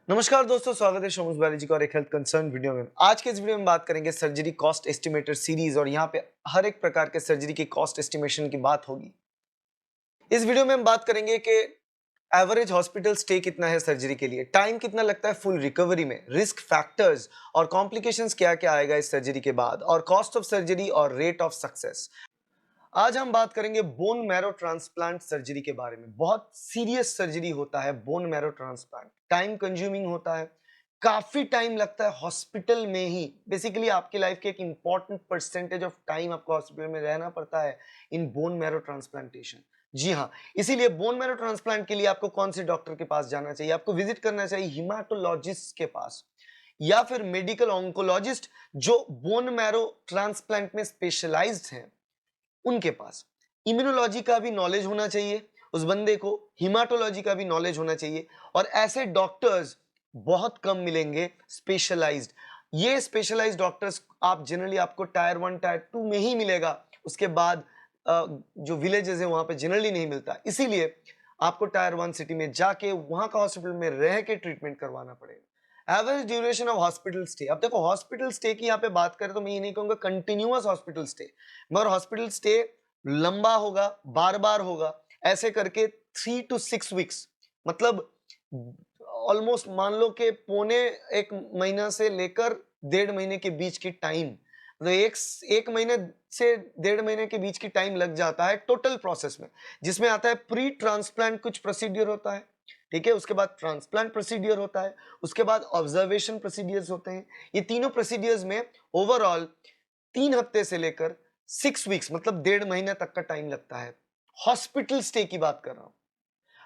नमस्कार दोस्तों, स्वागत है शोमुस बायोलॉजी का और एक हेल्थ कंसर्न वीडियो में। आज के इस वीडियो में बात करेंगे सर्जरी कॉस्ट एस्टिमेटर सीरीज और यहाँ पे हर एक प्रकार के सर्जरी की कॉस्ट एस्टिमेशन की बात होगी। इस वीडियो में हम बात करेंगे कि एवरेज हॉस्पिटल स्टे कितना है सर्जरी के लिए, टाइम कितना लगता है फुल रिकवरी में, रिस्क फैक्टर्स और कॉम्प्लिकेशंस क्या क्या आएगा इस सर्जरी के बाद, और कॉस्ट ऑफ सर्जरी और रेट ऑफ सक्सेस। आज हम बात करेंगे बोन मैरो ट्रांसप्लांट सर्जरी के बारे में। बहुत सीरियस सर्जरी होता है bone marrow transplant, time consuming होता है, काफी टाइम लगता है हॉस्पिटल में ही। बेसिकली आपकी लाइफ के एक इंपॉर्टेंट परसेंटेज ऑफ टाइम आपको हॉस्पिटल में रहना पड़ता है इन बोन मैरो ट्रांसप्लांटेशन। जी हाँ, इसीलिए बोन मैरो ट्रांसप्लांट के लिए आपको कौन से डॉक्टर के पास जाना चाहिए? आपको विजिट करना चाहिए हिमाटोलॉजिस्ट के पास या फिर मेडिकल ऑन्कोलॉजिस्ट जो बोन मैरो ट्रांसप्लांट में स्पेशलाइज्ड हैं उनके पास। इम्यूनोलॉजी का भी नॉलेज होना चाहिए उस बंदे को, हिमाटोलॉजी का भी नॉलेज होना चाहिए, और ऐसे डॉक्टर्स बहुत कम मिलेंगे स्पेशलाइज्ड। ये स्पेशलाइज्ड डॉक्टर्स आप जनरली आपको टायर 1 टायर 2 में ही मिलेगा, उसके बाद जो विलेजेस है वहां पे जनरली नहीं मिलता। इसीलिए आपको टायर 1 सिटी में जाके वहां का हॉस्पिटल में रह के ट्रीटमेंट करवाना पड़ेगा। Average duration of hospital stay, अब देखो हॉस्पिटल स्टे की यहाँ पे बात करें तो मैं ये नहीं कहूंगा कंटिन्यूअस हॉस्पिटल स्टे, मगर हॉस्पिटल स्टे लंबा होगा, बार बार होगा, ऐसे करके 3 to 6 वीक्स, मतलब ऑलमोस्ट मान लो कि पौने एक महीना से लेकर 1.5 महीने के बीच की टाइम, मतलब एक महीने से 1.5 महीने के बीच की टाइम लग जाता है टोटल प्रोसेस में, जिसमें आता है प्री ट्रांसप्लांट कुछ प्रोसीडियर होता है, ठीक है, उसके बाद ट्रांसप्लांट प्रोसीडियर होता है, उसके बाद ऑब्जर्वेशन प्रोसीडियर्स होते हैं। ये तीनों प्रोसीडियर्स में ओवरऑल 3 हफ्ते से लेकर 6 वीक्स, मतलब 1.5 महीने तक का टाइम लगता है। हॉस्पिटल स्टे की बात कर रहा हूं।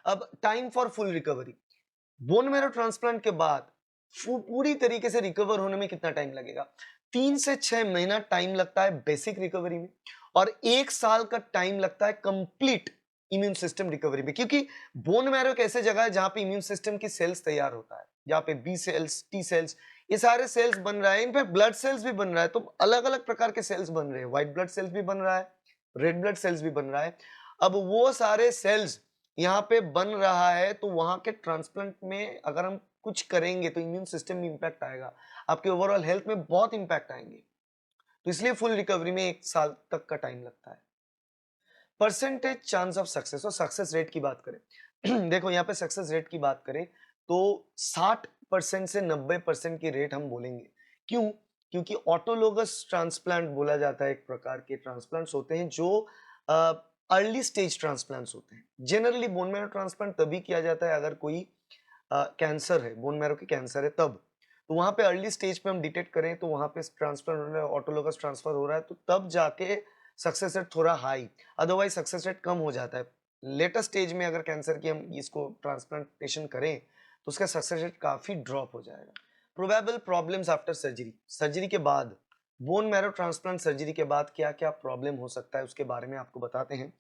अब time for full recovery, bone marrow transplant के बाद पूरी तरीके से रिकवर होने में कितना टाइम लगेगा? 3 से 6 महीना टाइम लगता है बेसिक रिकवरी में, और 1 साल का टाइम लगता है कंप्लीट इम्यून सिस्टम रिकवरी में, क्योंकि बोन मैरो एक ऐसे जगह है जहां पे इम्यून सिस्टम की सेल्स तैयार होता है, जहां पे बी सेल्स, टी सेल्स, ये सारे सेल्स बन रहा है, इनफैक्ट ब्लड सेल्स भी बन रहा है, तो अलग अलग प्रकार के सेल्स बन रहे हैं, व्हाइट ब्लड सेल्स भी बन रहा है, रेड ब्लड सेल्स भी बन रहा है। अब वो सारे सेल्स यहाँ पे बन रहा है, तो वहां के ट्रांसप्लांट में अगर हम कुछ करेंगे तो इम्यून सिस्टम में इंपैक्ट आएगा, आपके ओवरऑल हेल्थ में बहुत इंपैक्ट आएंगे, तो इसलिए फुल रिकवरी में 1 साल तक का टाइम लगता है। परसेंटेज चांस ऑफ सक्सेस और सक्सेस रेट की बात करें देखो यहाँ पे सक्सेस रेट की बात करें तो 60% से 90% की रेट हम बोलेंगे। क्यों? क्योंकि ऑटोलोगस ट्रांसप्लांट बोला जाता है, एक प्रकार के ट्रांसप्लांट्स होते हैं जो अर्ली स्टेज ट्रांसप्लांट्स होते हैं। जनरली बोन मैरो ट्रांसप्लांट तभी किया जाता है अगर कोई कैंसर है, बोन मैरो की कैंसर है तब, तो वहां पे अर्ली स्टेज पे हम डिटेक्ट करें तो वहां पे ट्रांसप्लांट हो रहा है, ऑटोलोगस ट्रांसफर हो रहा है, तो तब जाके सक्सेस रेट थोड़ा हाई, अदरवाइज सक्सेस रेट कम हो जाता है। लेटर स्टेज में अगर कैंसर की हम इसको ट्रांसप्लांटेशन करें तो उसका सक्सेस रेट काफी ड्रॉप हो जाएगा। Probable problems after surgery, surgery के बाद, बोन मैरो ट्रांसप्लांट सर्जरी के बाद क्या क्या प्रॉब्लम हो सकता है उसके बारे में आपको बताते हैं।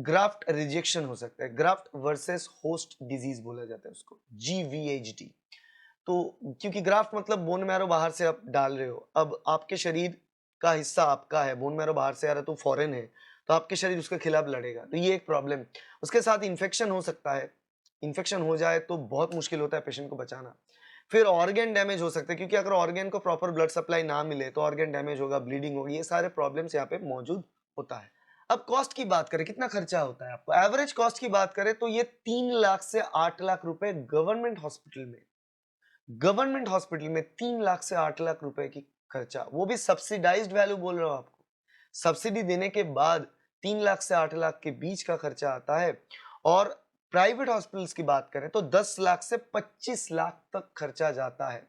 ग्राफ्ट रिजेक्शन हो सकता है, ग्राफ्ट वर्सेस होस्ट डिजीज बोला जाता है उसको, GVHD। तो क्योंकि ग्राफ्ट मतलब बोन मैरो बाहर से आप डाल रहे हो, अब आपके शरीर का हिस्सा आपका है, बोन मैरो बाहर से आ रहा है तो फॉरेन है, तो आपके शरीर उसके खिलाफ लड़ेगा, तो ये एक प्रॉब्लम। उसके साथ इन्फेक्शन हो सकता है, इन्फेक्शन हो जाए तो बहुत मुश्किल होता है पेशेंट को बचाना। फिर ऑर्गन डैमेज हो सकता है, क्योंकि अगर ऑर्गन को प्रॉपर ब्लड सप्लाई ना मिले तो ऑर्गन डैमेज होगा, ब्लीडिंग होगी, ये सारे प्रॉब्लम्स यहाँ पे मौजूद होता है। अब कॉस्ट की बात करें, कितना खर्चा होता है आपको, एवरेज कॉस्ट की बात करें तो ये 3 लाख से 8 लाख रुपए गवर्नमेंट हॉस्पिटल में, गवर्नमेंट हॉस्पिटल में 3 लाख से 8 लाख रुपए की खर्चा, वो भी सब्सिडाइज्ड वैल्यू बोल रहा हूं आपको, सब्सिडी देने के बाद 3 लाख से 8 लाख के बीच का खर्चा आता है। और प्राइवेट हॉस्पिटल्स की बात करें तो 10 लाख से 25 लाख तक खर्चा जाता है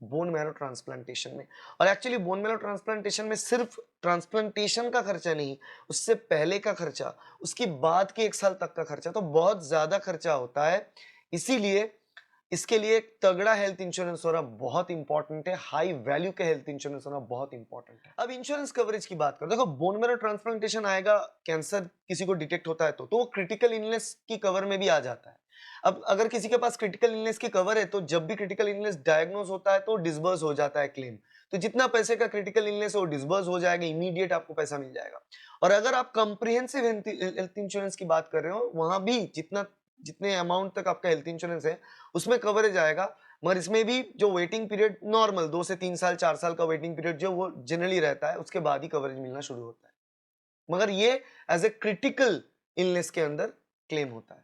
बोन मैरो ट्रांसप्लांटेशन में। और एक्चुअली बोन मैरो ट्रांसप्लांटेशन में सिर्फ ट्रांसप्लांटेशन का खर्चा नहीं, उससे पहले का खर्चा, उसके बाद के 1 साल तक का खर्चा, तो बहुत ज्यादा खर्चा होता है। इसीलिए इसके लिए एक तगड़ा हेल्थ इंश्योरेंस होना बहुत इंपॉर्टेंट है, हाई वैल्यू के हेल्थ इंश्योरेंस होना बहुत इंपॉर्टेंट है। अब इंश्योरेंस कवरेज की बात करो, देखो बोन मैरो ट्रांसप्लांटेशन आएगा, कैंसर किसी को डिटेक्ट होता है तो वो क्रिटिकल इलनेस की कवर में भी आ जाता है। अब अगर किसी के पास क्रिटिकल इलनेस की कवर है तो जब भी क्रिटिकल इलनेस डायग्नोज होता है तो डिसबर्स हो जाता है क्लेम, तो जितना पैसे का क्रिटिकल इलनेस है वो डिसबर्स हो जाएगा, इमीडिएट आपको पैसा मिल जाएगा। और अगर आप कंप्रिहेंसिव हेल्थ इंश्योरेंस की बात कर रहे हो, वहां भी जितना जितने अमाउंट तक आपका हेल्थ इंश्योरेंस है उसमें कवरेज आएगा, मगर इसमें भी जो वेटिंग पीरियड नॉर्मल 2 से 3 साल 4 साल का वेटिंग पीरियड जो वो जनरली रहता है, उसके बाद ही कवरेज मिलना शुरू होता है, मगर ये एज ए क्रिटिकल इलनेस के अंदर क्लेम होता है।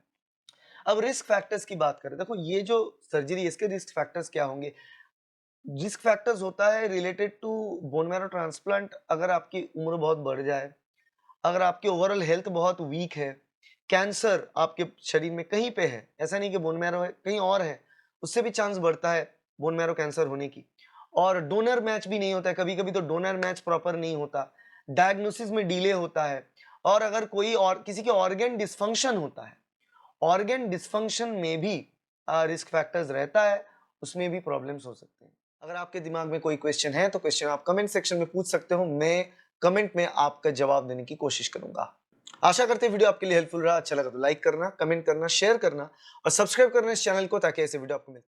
अब रिस्क फैक्टर्स की बात करें, देखो ये जो सर्जरी इसके रिस्क फैक्टर्स क्या होंगे? रिस्क फैक्टर्स होता है related to bone marrow transplant. अगर आपकी उम्र बहुत बढ़ जाए, अगर आपकी ओवरऑल हेल्थ बहुत वीक है, कैंसर आपके शरीर में कहीं पे है, ऐसा नहीं कि बोन मैरो है कहीं और है, उससे भी चांस बढ़ता है बोन मैरो कैंसर होने की। और डोनर मैच भी नहीं होता है, कभी कभी तो डोनर मैच प्रॉपर नहीं होता, डायग्नोसिस में डिले होता है। और अगर कोई और किसी के ऑर्गन डिस्फंक्शन होता है, ऑर्गन डिस्फंक्शन में भी रिस्क फैक्टर्स रहता है, उसमें भी प्रॉब्लम्स हो सकते हैं। अगर आपके दिमाग में कोई क्वेश्चन है तो क्वेश्चन आप कमेंट सेक्शन में पूछ सकते हो, मैं कमेंट में आपका जवाब देने की कोशिश करूंगा। आशा करते हैं वीडियो आपके लिए हेल्पफुल रहा, अच्छा लगा तो लाइक करना, कमेंट करना, शेयर करना और सब्सक्राइब करना इस चैनल को, ताकि ऐसे वीडियो आपको मिले।